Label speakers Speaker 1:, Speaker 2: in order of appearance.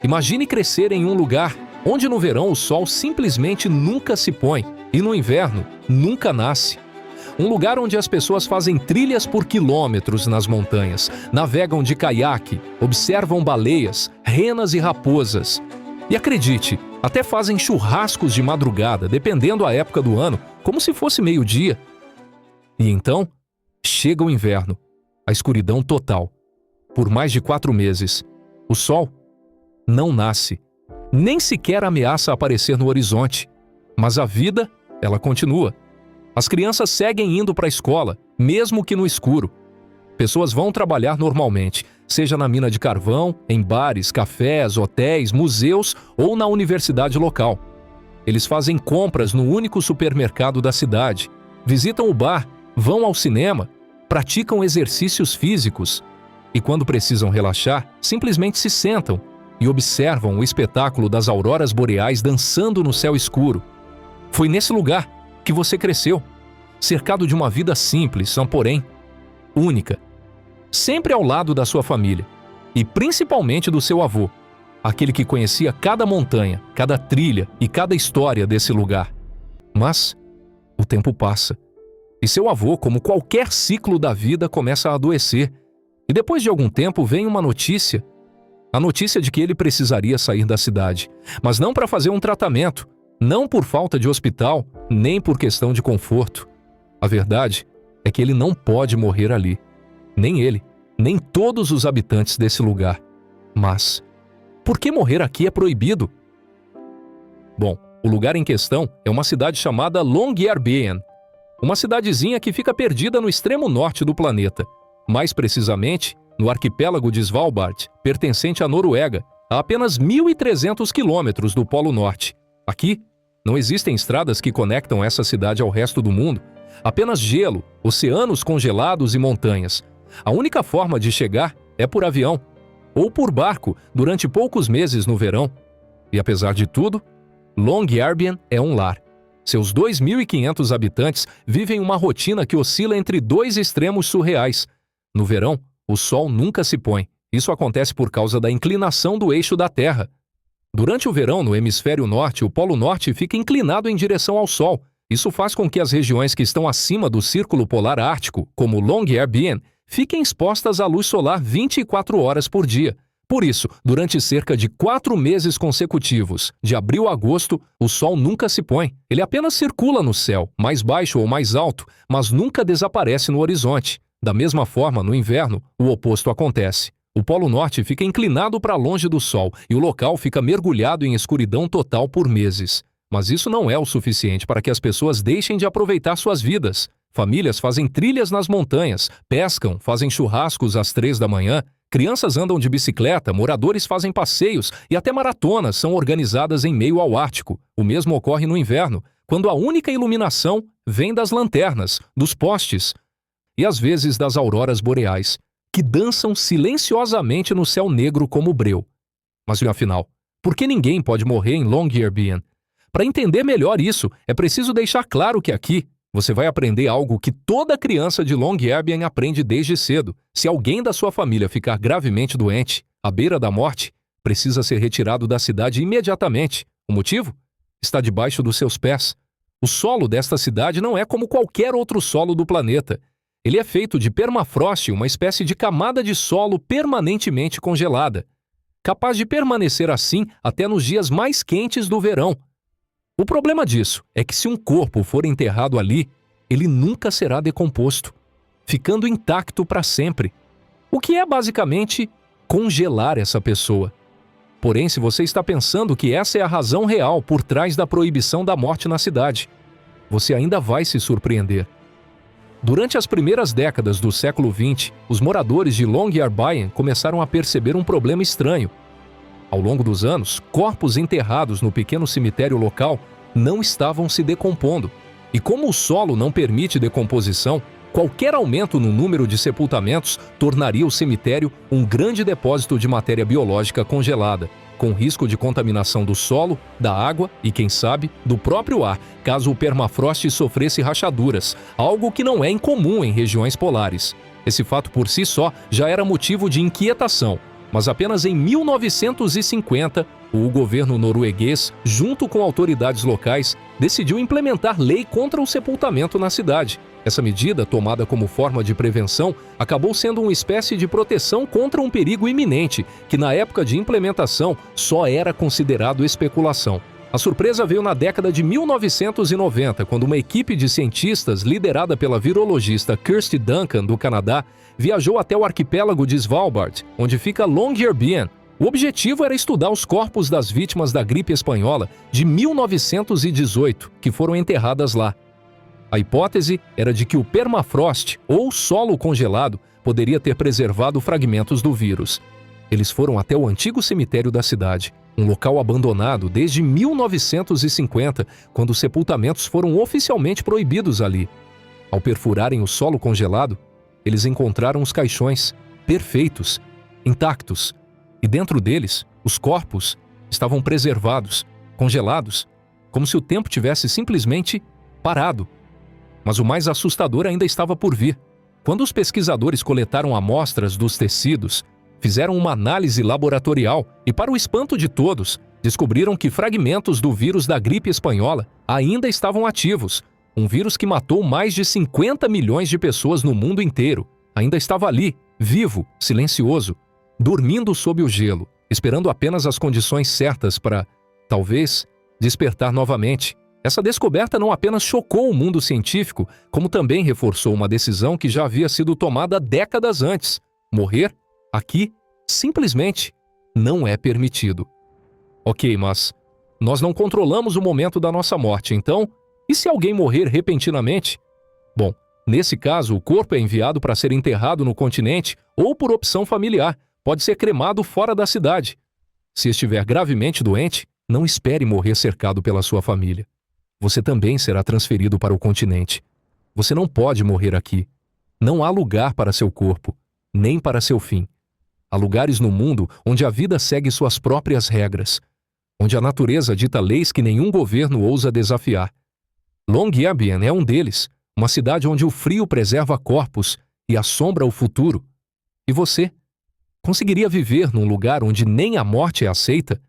Speaker 1: Imagine crescer em um lugar onde no verão o sol simplesmente nunca se põe e no inverno nunca nasce. Um lugar onde as pessoas fazem trilhas por quilômetros nas montanhas, navegam de caiaque, observam baleias, renas e raposas. E acredite, até fazem churrascos de madrugada, dependendo da época do ano, como se fosse meio-dia. E então, chega o inverno, a escuridão total. Por mais de 4 meses, o sol não nasce, nem sequer ameaça aparecer no horizonte. Mas a vida, ela continua. As crianças seguem indo para a escola, mesmo que no escuro. Pessoas vão trabalhar normalmente, seja na mina de carvão, em bares, cafés, hotéis, museus ou na universidade local. Eles fazem compras no único supermercado da cidade, visitam o bar, vão ao cinema, praticam exercícios físicos e, quando precisam relaxar, simplesmente se sentam e observam o espetáculo das auroras boreais dançando no céu escuro. Foi nesse lugar que você cresceu, cercado de uma vida simples, porém única, sempre ao lado da sua família e principalmente do seu avô, aquele que conhecia cada montanha, cada trilha e cada história desse lugar. Mas o tempo passa e seu avô, como qualquer ciclo da vida, começa a adoecer. E depois de algum tempo vem uma notícia, a notícia de que ele precisaria sair da cidade, mas não para fazer um tratamento, não por falta de hospital, nem por questão de conforto. A verdade é que ele não pode morrer ali. Nem ele, nem todos os habitantes desse lugar. Mas por que morrer aqui é proibido? Bom, o lugar em questão é uma cidade chamada Longyearbyen, uma cidadezinha que fica perdida no extremo norte do planeta, mais precisamente no arquipélago de Svalbard, pertencente à Noruega, a apenas 1.300 quilômetros do Polo Norte. Aqui, não existem estradas que conectam essa cidade ao resto do mundo, apenas gelo, oceanos congelados e montanhas. A única forma de chegar é por avião ou por barco durante poucos meses no verão. E apesar de tudo, Longyearbyen é um lar. Seus 2.500 habitantes vivem uma rotina que oscila entre 2 extremos surreais. No verão, o sol nunca se põe. Isso acontece por causa da inclinação do eixo da Terra. Durante o verão, no hemisfério norte, o Polo Norte fica inclinado em direção ao sol. Isso faz com que as regiões que estão acima do Círculo Polar Ártico, como Longyearbyen, fiquem expostas à luz solar 24 horas por dia. Por isso, durante cerca de 4 meses consecutivos, de abril a agosto, o sol nunca se põe. Ele apenas circula no céu, mais baixo ou mais alto, mas nunca desaparece no horizonte. Da mesma forma, no inverno, o oposto acontece. O Polo Norte fica inclinado para longe do sol e o local fica mergulhado em escuridão total por meses. Mas isso não é o suficiente para que as pessoas deixem de aproveitar suas vidas. Famílias fazem trilhas nas montanhas, pescam, fazem churrascos às 3 da manhã, crianças andam de bicicleta, moradores fazem passeios e até maratonas são organizadas em meio ao Ártico. O mesmo ocorre no inverno, quando a única iluminação vem das lanternas, dos postes e às vezes das auroras boreais, que dançam silenciosamente no céu negro como breu. Mas e afinal, por que ninguém pode morrer em Longyearbyen? Para entender melhor isso, é preciso deixar claro que aqui você vai aprender algo que toda criança de Longyearbyen aprende desde cedo. Se alguém da sua família ficar gravemente doente, à beira da morte, precisa ser retirado da cidade imediatamente. O motivo? Está debaixo dos seus pés. O solo desta cidade não é como qualquer outro solo do planeta. Ele é feito de permafrost, uma espécie de camada de solo permanentemente congelada, capaz de permanecer assim até nos dias mais quentes do verão. O problema disso é que se um corpo for enterrado ali, ele nunca será decomposto, ficando intacto para sempre. O que é basicamente congelar essa pessoa. Porém, se você está pensando que essa é a razão real por trás da proibição da morte na cidade, você ainda vai se surpreender. Durante as primeiras décadas do século XX, os moradores de Longyearbyen começaram a perceber um problema estranho. Ao longo dos anos, corpos enterrados no pequeno cemitério local não estavam se decompondo. E como o solo não permite decomposição, qualquer aumento no número de sepultamentos tornaria o cemitério um grande depósito de matéria biológica congelada, com risco de contaminação do solo, da água e, quem sabe, do próprio ar, caso o permafrost sofresse rachaduras, algo que não é incomum em regiões polares. Esse fato por si só já era motivo de inquietação. Mas apenas em 1950, o governo norueguês, junto com autoridades locais, decidiu implementar lei contra o sepultamento na cidade. Essa medida, tomada como forma de prevenção, acabou sendo uma espécie de proteção contra um perigo iminente, que na época de implementação só era considerado especulação. A surpresa veio na década de 1990, quando uma equipe de cientistas, liderada pela virologista Kirsty Duncan, do Canadá, viajou até o arquipélago de Svalbard, onde fica Longyearbyen. O objetivo era estudar os corpos das vítimas da gripe espanhola de 1918, que foram enterradas lá. A hipótese era de que o permafrost, ou solo congelado, poderia ter preservado fragmentos do vírus. Eles foram até o antigo cemitério da cidade, um local abandonado desde 1950, quando os sepultamentos foram oficialmente proibidos ali. Ao perfurarem o solo congelado, eles encontraram os caixões, perfeitos, intactos, e dentro deles, os corpos estavam preservados, congelados, como se o tempo tivesse simplesmente parado. Mas o mais assustador ainda estava por vir. Quando os pesquisadores coletaram amostras dos tecidos, fizeram uma análise laboratorial e, para o espanto de todos, descobriram que fragmentos do vírus da gripe espanhola ainda estavam ativos. Um vírus que matou mais de 50 milhões de pessoas no mundo inteiro. Ainda estava ali, vivo, silencioso, dormindo sob o gelo, esperando apenas as condições certas para, talvez, despertar novamente. Essa descoberta não apenas chocou o mundo científico, como também reforçou uma decisão que já havia sido tomada décadas antes. Morrer, aqui, simplesmente, não é permitido. Ok, mas nós não controlamos o momento da nossa morte, então, e se alguém morrer repentinamente? Bom, nesse caso, o corpo é enviado para ser enterrado no continente ou, por opção familiar, pode ser cremado fora da cidade. Se estiver gravemente doente, não espere morrer cercado pela sua família. Você também será transferido para o continente. Você não pode morrer aqui. Não há lugar para seu corpo, nem para seu fim. Há lugares no mundo onde a vida segue suas próprias regras, onde a natureza dita leis que nenhum governo ousa desafiar. Longyearbyen é um deles, uma cidade onde o frio preserva corpos e assombra o futuro. E você? Conseguiria viver num lugar onde nem a morte é aceita?